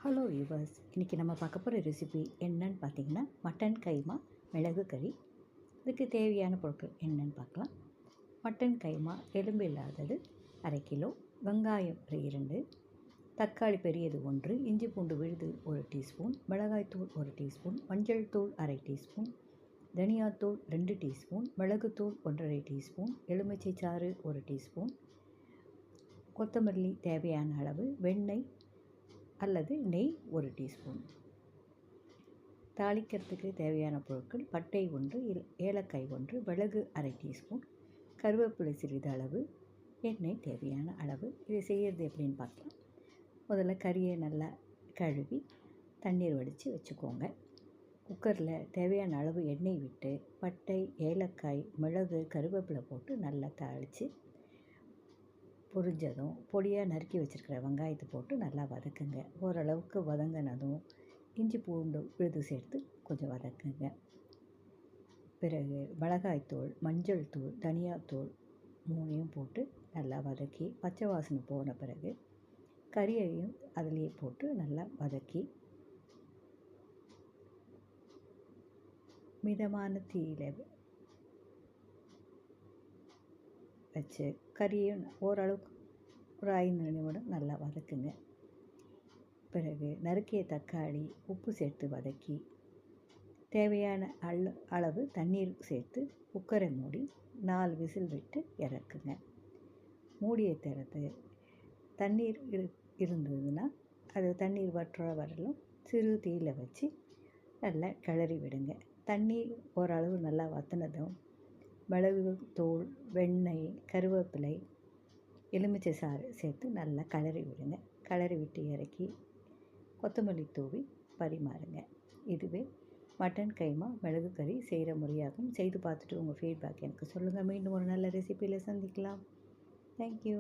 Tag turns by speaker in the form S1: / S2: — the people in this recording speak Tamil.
S1: ஹலோ வியூவர்ஸ், இன்றைக்கி நம்ம பார்க்க போகிற ரெசிபி என்னன்னு பார்த்தீங்கன்னா மட்டன் கைமா மிளகு கறி. இதுக்கு தேவையான பொருட்கள் என்னன்னு பார்க்கலாம். மட்டன் கைமா எலும்பு இல்லாதது 1/2 கிலோ, வெங்காயம் 2, தக்காளி பெரியது 1, இஞ்சி பூண்டு விழுது 1 டீஸ்பூன், மிளகாய்த்தூள் 1 டீஸ்பூன், மஞ்சள் தூள் 1/2 டீஸ்பூன், தனியாத்தூள் 2 டீஸ்பூன், மிளகுத்தூள் 1/2 டீஸ்பூன், எலுமிச்சை சாறு 1 டீஸ்பூன், கொத்தமல்லி தேவையான அளவு, வெண்ணெய் அல்லது நெய் 1 டீஸ்பூன். தாளிக்கிறதுக்கு தேவையான பொருட்கள்: பட்டை 1, ஏலக்காய் 1, மிளகு 1/2 டீஸ்பூன், கருவேப்பிலை சிறிது அளவு, எண்ணெய் தேவையான அளவு. இதை செய்கிறது எப்படின்னு பார்க்கலாம். முதல்ல கறியை நல்லா கழுவி தண்ணீர் வடித்து வச்சுக்கோங்க. குக்கரில் தேவையான அளவு எண்ணெய் விட்டு பட்டை, ஏலக்காய், மிளகு, கருவேப்பிலை போட்டு நல்லா தாளித்து பொரிஞ்சதும் பொடியாக நறுக்கி வச்சுருக்கிற வெங்காயத்தை போட்டு நல்லா வதக்குங்க. ஓரளவுக்கு வதங்கினதும் இஞ்சி பூண்டு விழுது சேர்த்து கொஞ்சம் வதக்குங்க. பிறகு மிளகாய்த்தூள், மஞ்சள் தூள், தனியாத்தூள் 3ஐயும் போட்டு நல்லா வதக்கி பச்சை வாசனை போன பிறகு கறியையும் அதிலேயே போட்டு நல்லா வதக்கி மிதமான தீயில் வச்சு கறியும் ஓரளவுக்கு ஒரு 5 நிமிடம் நல்லா வதக்குங்க. பிறகு நறுக்கிய தக்காளி, உப்பு சேர்த்து வதக்கி தேவையான அளவு தண்ணீர் சேர்த்து குக்கரை மூடி 4 விசில் விட்டு இறக்குங்க. மூடியை திறந்து தண்ணீர் இருந்ததுன்னா அது தண்ணீர் வற்ற வரலும் சிறு தீயில் வச்சு நல்லா கிளறி விடுங்க. தண்ணீர் ஓரளவு நல்லா வற்றினதும் மிளகு தூள், வெண்ணெய், கருவேப்பிலை, எலுமிச்சை சாறு சேர்த்து நல்லா கிளறி விடுங்க. கிளறி விட்டு இறக்கி கொத்தமல்லி தூவி பரிமாறுங்க. இதுவே மட்டன் கைமா மிளகு கறி செய்கிற முறையாகும். செய்து பார்த்துட்டு உங்கள் ஃபீட்பேக் எனக்கு சொல்லுங்கள். மீண்டும் ஒரு நல்ல ரெசிபியில் சந்திக்கலாம். தேங்க்யூ.